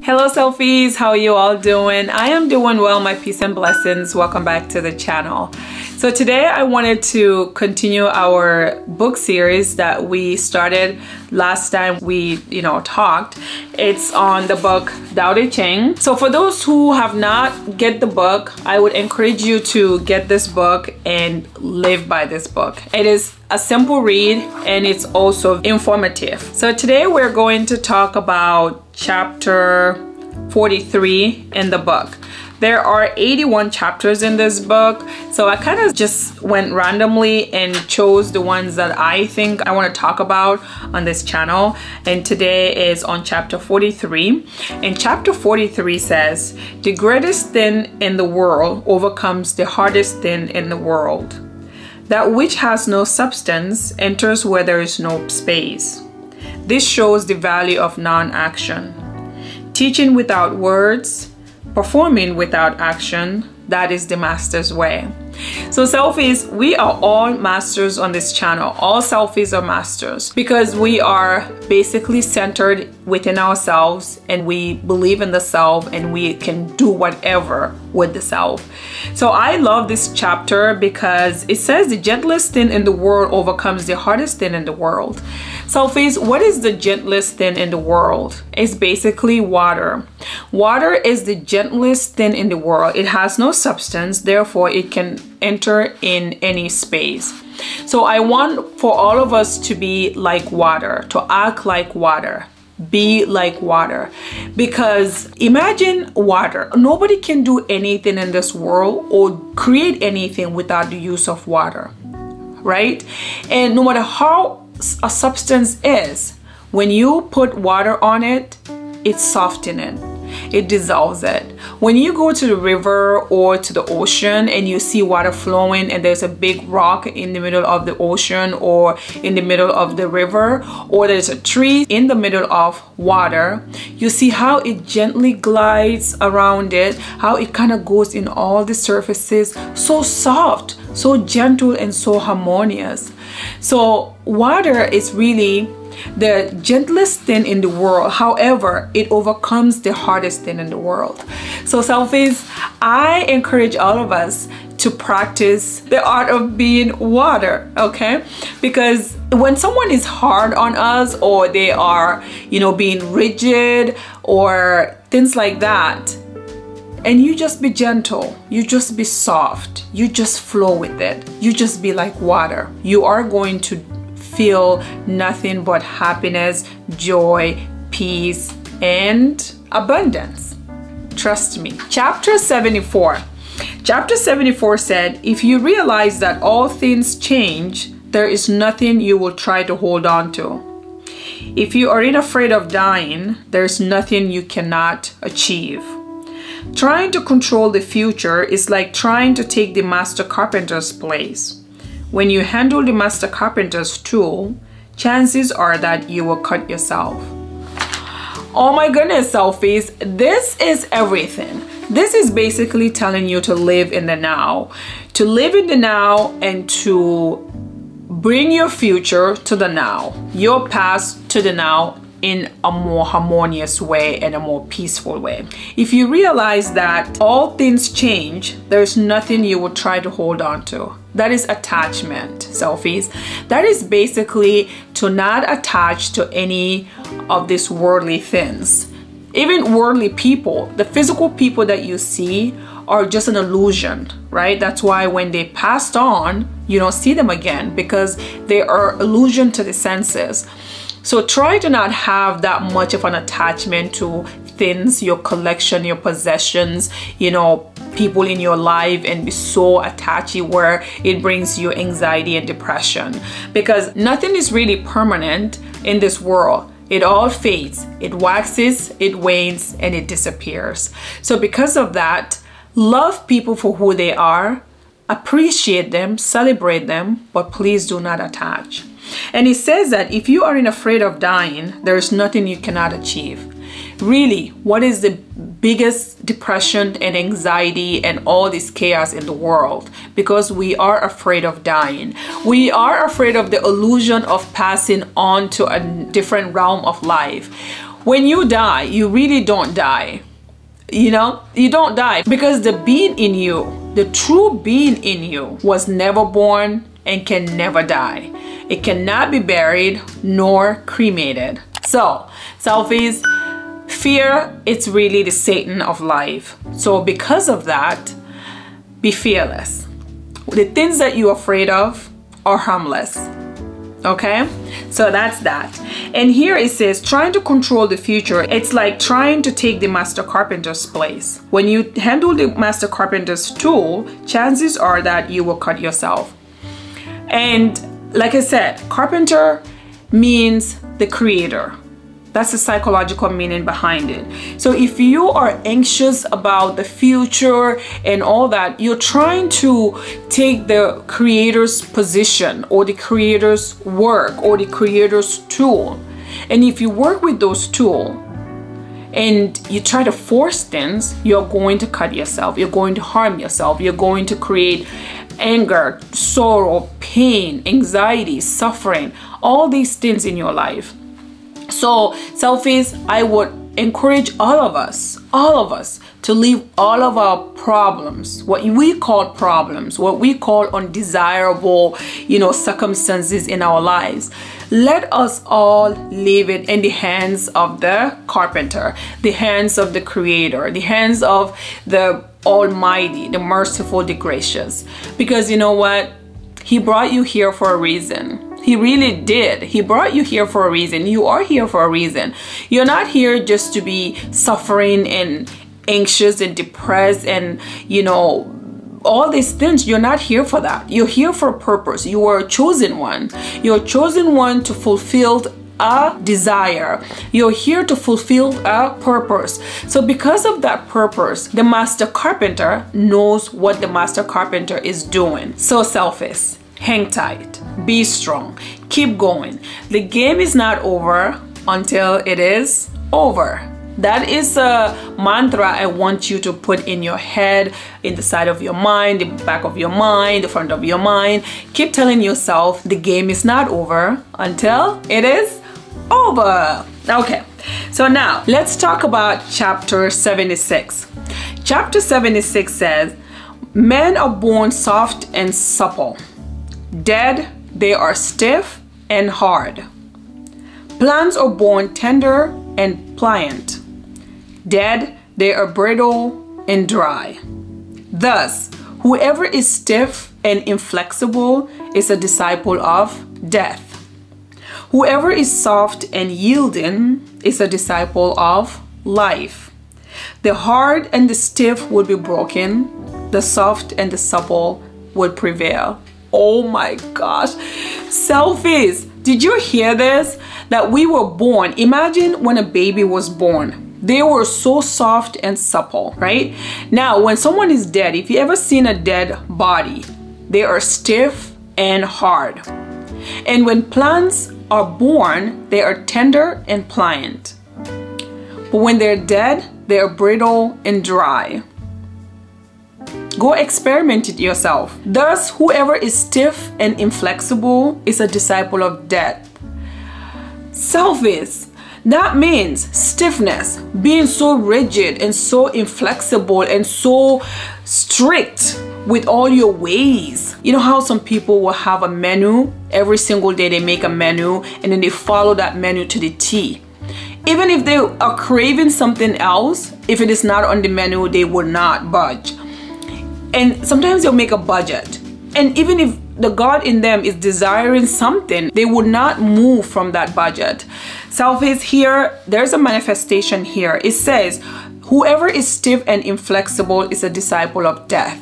Hello Selfies, how are you all doing? I am doing well, my peace and blessings. Welcome back to the channel. So today I wanted to continue our book series that we started last time we talked. It's on the book Ching. So for those who have not get the book, I would encourage you to get this book and live by this book. It is a simple read and it's also informative. So today we're going to talk about chapter 43 in the book. There are 81 chapters in this book, so I kind of just went randomly and chose the ones that I think I want to talk about on this channel. And today is on chapter 43. And chapter 43 says, "The greatest thing in the world overcomes the hardest thing in the world. That which has no substance enters where there is no space. This shows the value of non-action. Teaching without words, performing without action, that is the master's way." So selfies, we are all masters on this channel. All selfies are masters because we are basically centered within ourselves and we believe in the self and we can do whatever with the self. So I love this chapter because it says the gentlest thing in the world overcomes the hardest thing in the world. Selfies, what is the gentlest thing in the world? It's basically water. Water is the gentlest thing in the world. It has no substance, therefore it can enter in any space. So I want for all of us to be like water, to act like water, be like water. Because imagine water. Nobody can do anything in this world or create anything without the use of water, right? And no matter how a substance is, when you put water on it, it softens it. It dissolves it. When you go to the river or to the ocean and you see water flowing and there's a big rock in the middle of the ocean or in the middle of the river, or there's a tree in the middle of water, you see how it gently glides around it, how it kind of goes in all the surfaces, so soft, so gentle and so harmonious. So water is really the gentlest thing in the world. However, it overcomes the hardest thing in the world. So selfies, I encourage all of us to practice the art of being water, okay? Because when someone is hard on us or they are, being rigid or things like that, and you just be gentle, you just be soft, you just flow with it, you just be like water, you are going to feel nothing but happiness, joy, peace, and abundance. Trust me. Chapter 74. Chapter 74 said, "If you realize that all things change, there is nothing you will try to hold on to. If you aren't afraid of dying, there's nothing you cannot achieve. Trying to control the future is like trying to take the master carpenter's place. When you handle the master carpenter's tool, chances are that you will cut yourself." Oh my goodness, selfies, this is everything. This is basically telling you to live in the now, to live in the now and to bring your future to the now, your past to the now, in a more harmonious way and a more peaceful way. If you realize that all things change, there's nothing you would try to hold on to. That is attachment, selfies. That is basically to not attach to any of these worldly things. Even worldly people, the physical people that you see are just an illusion, right? That's why when they passed on, you don't see them again because they are illusion to the senses. So try to not have that much of an attachment to things, your collection, your possessions, people in your life, and be so attached where it brings you anxiety and depression. Because nothing is really permanent in this world. It all fades, it waxes, it wanes, and it disappears. So because of that, love people for who they are, appreciate them, celebrate them, but please do not attach. And it says that if you aren't afraid of dying, there's nothing you cannot achieve. Really, what is the biggest depression and anxiety and all this chaos in the world? Because we are afraid of dying. We are afraid of the illusion of passing on to a different realm of life. when you die, you really don't die. You know, you don't die because the being in you, the true being in you, was never born and can never die. It cannot be buried nor cremated. So, selfies, fear, it's really the Satan of life. So because of that, be fearless. The things that you're afraid of are harmless. Okay, so that's that. And here it says, trying to control the future, it's like trying to take the master carpenter's place. When you handle the master carpenter's tool, chances are that you will cut yourself. And like I said, carpenter means the creator. That's the psychological meaning behind it. So if you are anxious about the future and all that, you're trying to take the creator's position or the creator's work or the creator's tool. And if you work with those tools and you try to force things, you're going to cut yourself. You're going to harm yourself. You're going to create anger, sorrow, pain, anxiety, suffering, all these things in your life. So selfies, I would encourage all of us to leave all of our problems, what we call problems, what we call undesirable, circumstances in our lives. Let us all leave it in the hands of the carpenter, the hands of the creator, the hands of the Almighty, the merciful, the gracious. Because you know what? He brought you here for a reason. He really did. He brought you here for a reason. You are here for a reason. You're not here just to be suffering and anxious and depressed and, all these things. You're not here for that. You're here for a purpose. You are a chosen one. You're a chosen one to fulfill a desire. You're here to fulfill a purpose. So because of that purpose, the master carpenter knows what the master carpenter is doing. So selfish. Hang tight, be strong, keep going. The game is not over until it is over. That is a mantra I want you to put in your head, in the side of your mind, the back of your mind, the front of your mind. Keep telling yourself the game is not over until it is over. Okay, so now let's talk about chapter 76. Chapter 76 says, men are born soft and supple. Dead, they are stiff and hard. Plants are born tender and pliant. Dead, they are brittle and dry. Thus, whoever is stiff and inflexible is a disciple of death. Whoever is soft and yielding is a disciple of life. The hard and the stiff would be broken. The soft and the supple would prevail. Oh my gosh. Selfies. Did you hear this? That we were born. Imagine when a baby was born. They were so soft and supple, right? Now, when someone is dead, if you ever seen a dead body, they are stiff and hard. And when plants are born, they are tender and pliant. But when they're dead, they are brittle and dry. Go experiment it yourself. Thus, whoever is stiff and inflexible is a disciple of death. Selfish. That means stiffness, being so rigid and so inflexible and so strict with all your ways. You know how some people will have a menu? Every single day they make a menu and then they follow that menu to the T. Even if they are craving something else, if it is not on the menu, they will not budge. And sometimes they'll make a budget. And even if the God in them is desiring something, they would not move from that budget. Selfish here, there's a manifestation here. It says, whoever is stiff and inflexible is a disciple of death.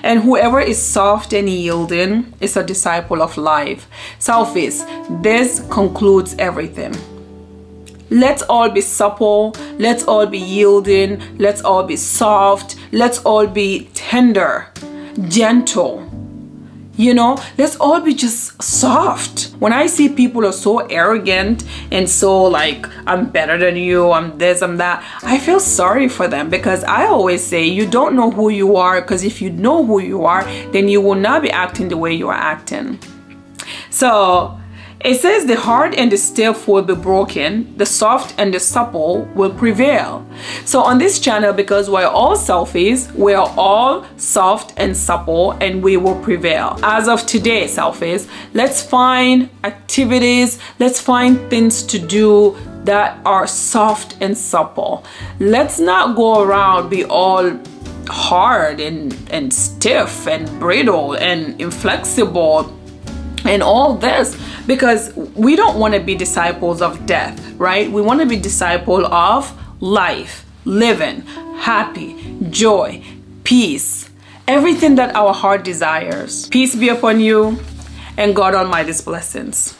And whoever is soft and yielding is a disciple of life. Selfish, this concludes everything. Let's all be supple, let's all be yielding, let's all be soft, let's all be tender, gentle. Let's all be just soft. When I see people are so arrogant and so like, I'm better than you, I'm this, I'm that, I feel sorry for them, because I always say you don't know who you are, because if you know who you are, then you will not be acting the way you are acting. So It says the hard and the stiff will be broken, the soft and the supple will prevail. So on this channel, because we're all selfies, we're all soft and supple, and we will prevail. As of today, selfies, let's find activities, let's find things to do that are soft and supple. Let's not go around be all hard and stiff and brittle and inflexible and all this, because we don't want to be disciples of death, right? We want to be disciple of life, living, happy, joy, peace, everything that our heart desires. Peace be upon you, and God Almighty's blessings.